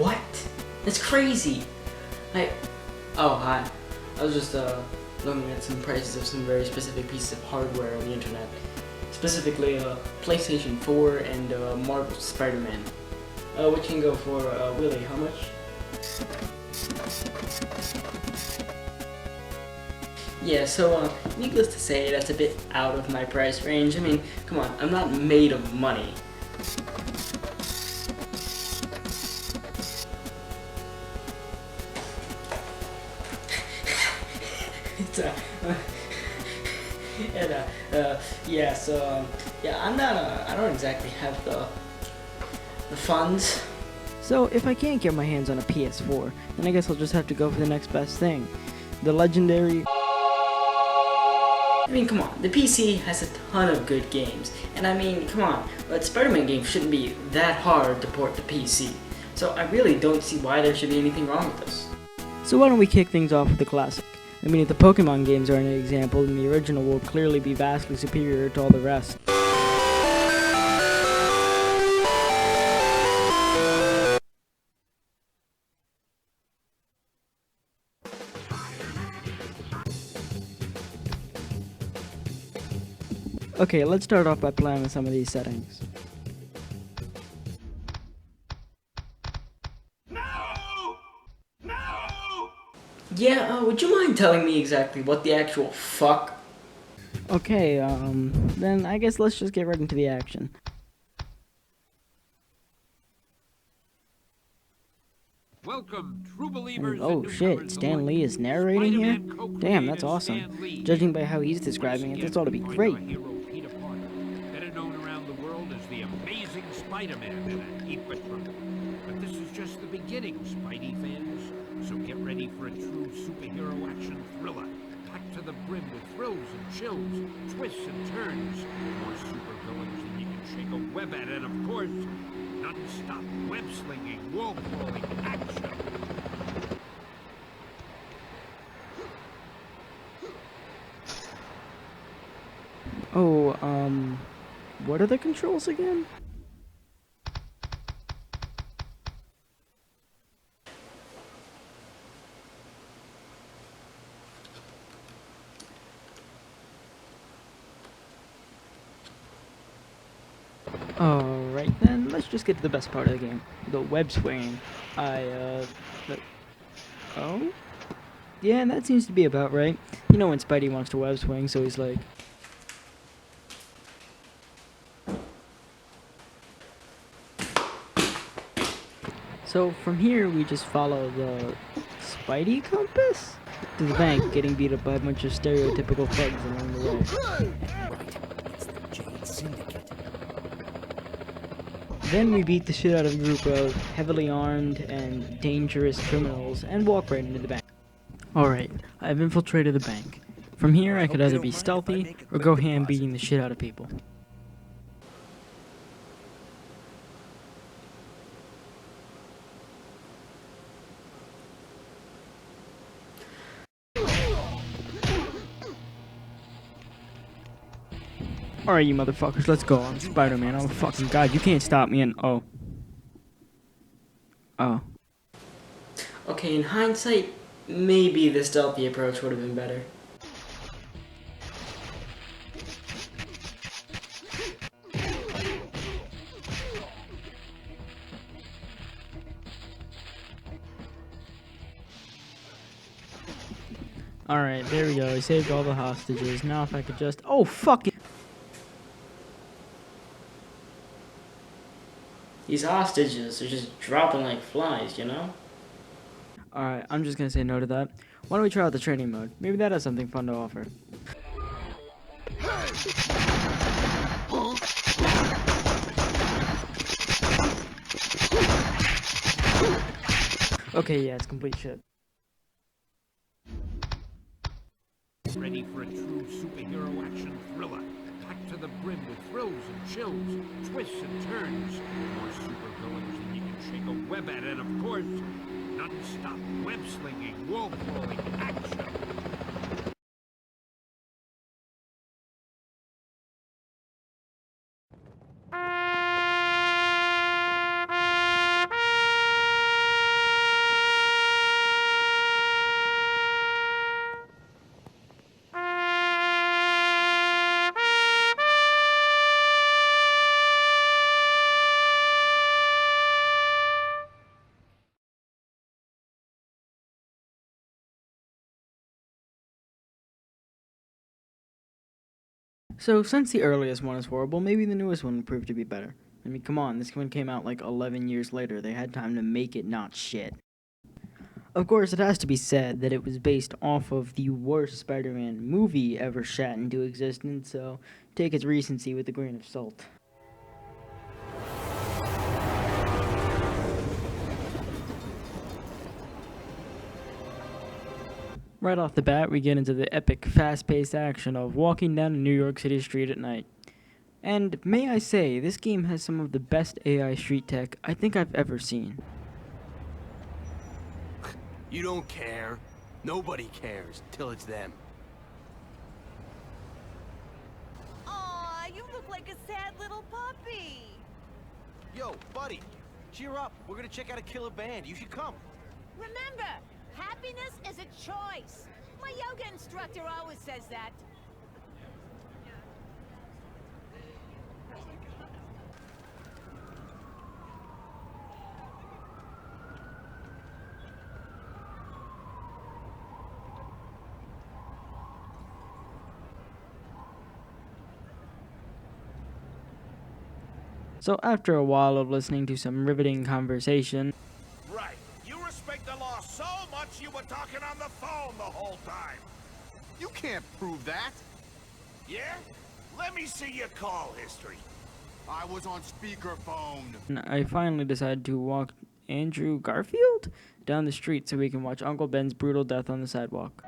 What? That's crazy. Oh, hi. I was just looking at some prices of some very specific pieces of hardware on the internet. Specifically, PlayStation 4 and Marvel Spiderman. Which can go for, Willie, how much? Yeah, so, needless to say, that's a bit out of my price range. I mean, come on, I'm not made of money. It's, yeah, so, yeah, I don't exactly have the funds. So if I can't get my hands on a PS4, then I guess I'll just have to go for the next best thing. The legendary... I mean, come on, the PC has a ton of good games, and I mean, come on, but Spider-Man games shouldn't be that hard to port to PC, so I really don't see why there should be anything wrong with this. So why don't we kick things off with the classic? I mean, if the Pokemon games are an example, then the original will clearly be vastly superior to all the rest. Okay, let's start off by playing with some of these settings. Yeah, would you mind telling me exactly what the actual fuck? Okay, then I guess let's just get right into the action. Welcome, true believers. Oh shit, Stan Lee is narrating here? Damn, that's awesome. Judging by how he's describing it, this ought to be great. Better known around the world as the amazing Spiderman in a heap of trouble. But this is just the beginning, Spidey fans. So get ready for a true superhero action thriller, packed to the brim with thrills and chills, twists and turns, more supervillains than you can shake a web at, and of course, non-stop web-slinging, wall-crawling action. Oh, what are the controls again? Alright then, let's just get to the best part of the game. The web swinging. Oh? Yeah, that seems to be about right. You know when Spidey wants to web swing, so he's like... So from here, we just follow the Spidey compass to the bank, getting beat up by a bunch of stereotypical thugs along the way. It's the Jade Syndicate. Then we beat the shit out of a group of heavily armed and dangerous criminals and walk right into the bank. Alright, I've infiltrated the bank. From here, I could either be stealthy or go ham beating the shit out of people. Alright, you motherfuckers, let's go. I'm Spider-Man. I'm a fucking god. You can't stop me and... Oh. Okay, in hindsight, maybe the stealthy approach would have been better. Alright, there we go. I saved all the hostages. Now if I could just... Oh, fuck it! These hostages are just dropping like flies, you know? Alright, I'm just gonna say no to that. Why don't we try out the training mode? Maybe that has something fun to offer. Okay, yeah, it's complete shit. Ready for a true superhero action thriller, packed to the brim with thrills and chills, twists and turns, more supervillains than you can shake a web at, and of course, non-stop web-slinging, wall-crawling action. So, since the earliest one is horrible, maybe the newest one will prove to be better. I mean, come on, this one came out like 11 years later. They had time to make it not shit. Of course, it has to be said that it was based off of the worst Spider-Man movie ever shot into existence, so take its recency with a grain of salt. Right off the bat, we get into the epic, fast-paced action of walking down a New York City street at night. And may I say, this game has some of the best AI street tech I think I've ever seen. You don't care. Nobody cares till it's them. Aw, you look like a sad little puppy. Yo, buddy, cheer up. We're gonna check out a killer band. You should come. Remember, happiness is a choice. My yoga instructor always says that. So after a while of listening to some riveting conversation, Right. You respect the law so much you were talking on the phone the whole time. You can't prove that. Yeah? Let me see your call history. I was on speakerphone. I finally decided to walk Andrew Garfield down the street so we can watch Uncle Ben's brutal death on the sidewalk.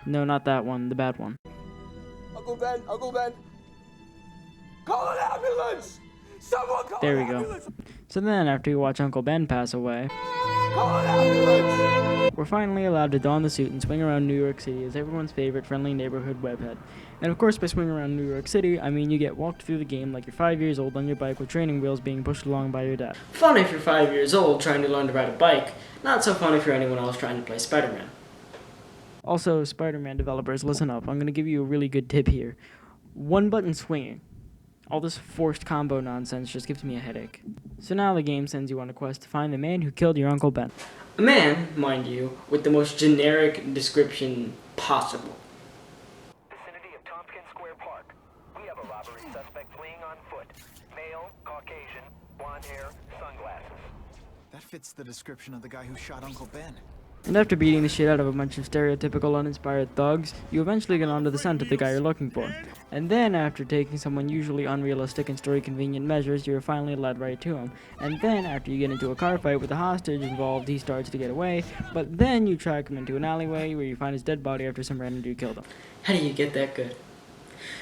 No, not that one, the bad one. Uncle Ben, Uncle Ben. Call an ambulance! Someone call There an we go. ambulance! So then, after we watch Uncle Ben pass away, Call an ambulance! we're finally allowed to don the suit and swing around New York City as everyone's favorite friendly neighborhood webhead. And of course, by swinging around New York City, I mean you get walked through the game like you're 5 years old on your bike with training wheels being pushed along by your dad. Fun if you're 5 years old trying to learn to ride a bike. Not so fun if you're anyone else trying to play Spider-Man. Also, Spider-Man developers, listen up. I'm going to give you a really good tip here. One button swinging. All this forced combo nonsense just gives me a headache. So now the game sends you on a quest to find the man who killed your Uncle Ben. A man, mind you, with the most generic description possible. Vicinity of Tompkins Square Park. We have a robbery suspect fleeing on foot. Male, Caucasian, blonde hair, sunglasses. That fits the description of the guy who shot Uncle Ben. And after beating the shit out of a bunch of stereotypical uninspired thugs, you eventually get onto the scent of the guy you're looking for. And then, after taking some unusually unrealistic and story-convenient measures, you're finally led right to him. And then, after you get into a car fight with a hostage involved, he starts to get away, but then you track him into an alleyway where you find his dead body after some random dude killed him. How do you get that good?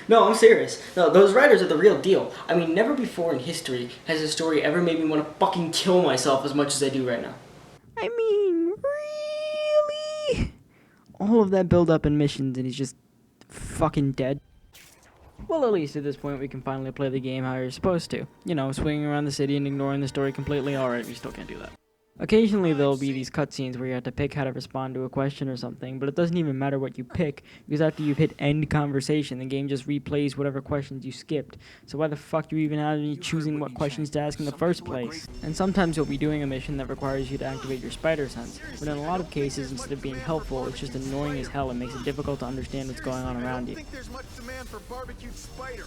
No, I'm serious. No, those writers are the real deal. I mean, never before in history has a story ever made me want to fucking kill myself as much as I do right now. I mean, really? All of that build-up and missions and he's just fucking dead? Well, at least at this point we can finally play the game how you're supposed to. You know, swinging around the city and ignoring the story completely. Alright, we still can't do that. Occasionally there'll be these cutscenes where you have to pick how to respond to a question or something, but it doesn't even matter what you pick, because after you've hit end conversation, the game just replays whatever questions you skipped. So why the fuck do you even have me choosing what questions to ask in the first place? And sometimes you'll be doing a mission that requires you to activate your spider sense, but in a lot of cases, instead of being helpful, it's just annoying as hell and makes it difficult to understand what's going on around you. I think there's much demand for barbecued spider.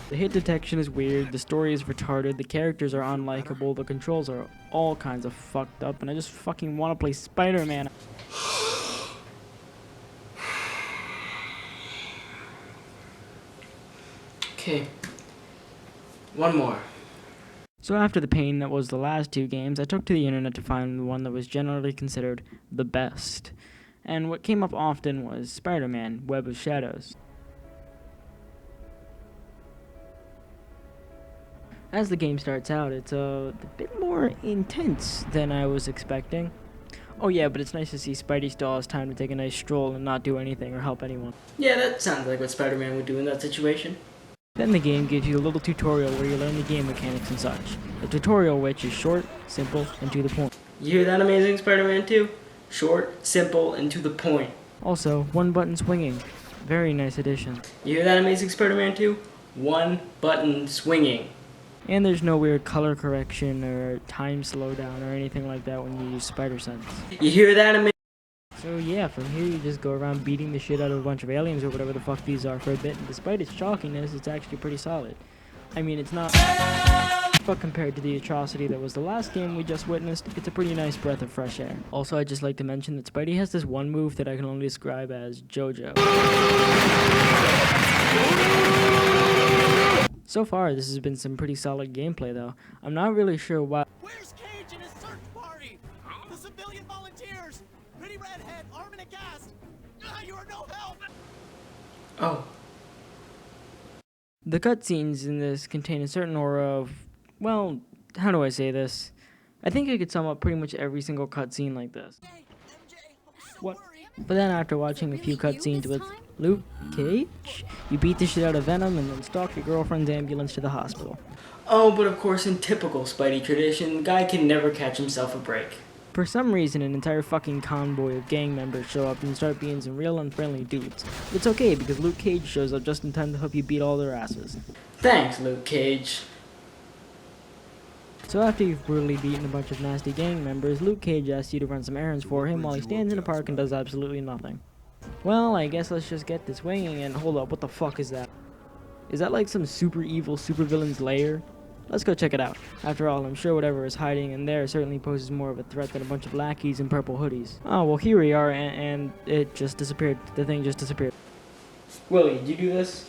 The hit detection is weird, the story is retarded, the characters are unlikable, the controls are all kinds of fucked up, and I just fucking want to play Spider-Man. Okay. One more. So after the pain that was the last two games, I took to the internet to find the one that was generally considered the best. And what came up often was Spider-Man, Web of Shadows. As the game starts out, it's a bit more intense than I was expecting. Oh yeah, but it's nice to see Spidey still has time to take a nice stroll and not do anything or help anyone. Yeah, that sounds like what Spider-Man would do in that situation. Then the game gives you a little tutorial where you learn the game mechanics and such. The tutorial which is short, simple, and to the point. You hear that, Amazing Spider-Man 2? Short, simple, and to the point. Also, one button swinging. Very nice addition. You hear that, Amazing Spider-Man 2? One button swinging. And there's no weird color correction or time slowdown or anything like that when you use spider sense. You hear that, man? So yeah, from here you just go around beating the shit out of a bunch of aliens or whatever the fuck these are for a bit, and despite its chalkiness, it's actually pretty solid. I mean, it's not, but compared to the atrocity that was the last game we just witnessed, it's a pretty nice breath of fresh air. Also, I'd just like to mention that Spidey has this one move that I can only describe as JoJo. So far, this has been some pretty solid gameplay though. I'm not really sure why. Where's Cage and his search party? The civilian volunteers! Pretty redhead, arm and a cast! You are no help! Oh. The cutscenes in this contain a certain aura of, well, how do I say this? I think I could sum up pretty much every single cutscene like this. What? But then after watching a few cutscenes with Luke Cage, you beat the shit out of Venom and then stalk your girlfriend's ambulance to the hospital. Oh, but of course, in typical Spidey tradition, the guy can never catch himself a break. For some reason, an entire fucking convoy of gang members show up and start being some real unfriendly dudes. But it's okay, because Luke Cage shows up just in time to help you beat all their asses. Thanks, Luke Cage. So after you've brutally beaten a bunch of nasty gang members, Luke Cage asks you to run some errands for him while he stands in a park and does absolutely nothing. Well, I guess let's just get this winging and hold up, what the fuck is that? Is that like some super evil supervillain's lair? Let's go check it out. After all, I'm sure whatever is hiding in there certainly poses more of a threat than a bunch of lackeys in purple hoodies. Oh, well here we are, and it just disappeared. The thing just disappeared. Willie, did you do this?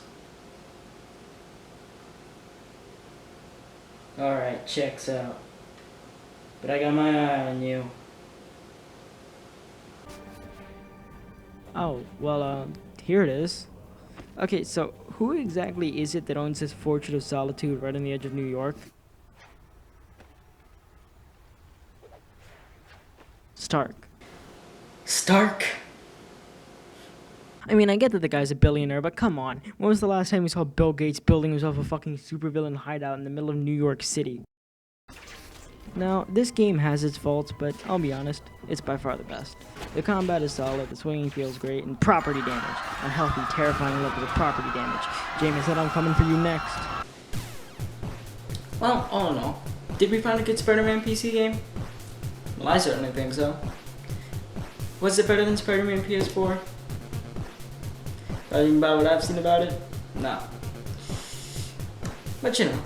Alright, checks out. But I got my eye on you. Oh, well, here it is. Okay, so who exactly is it that owns this Fortress of Solitude right on the edge of New York? Stark. Stark? I mean, I get that the guy's a billionaire, but come on. When was the last time you saw Bill Gates building himself a fucking supervillain hideout in the middle of New York City? Now, this game has its faults, but I'll be honest, it's by far the best. The combat is solid, the swinging feels great, and property damage. Unhealthy, terrifying levels of property damage. Jamie said I'm coming for you next. Well, all in all, did we find a good Spider-Man PC game? Well, I certainly think so. Was it better than Spider-Man PS4? Judging by what I've seen about it, no. But you know,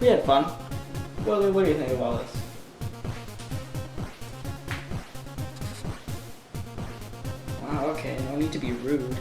we had fun. Well, what do you think of all this? Wow, okay, no need to be rude.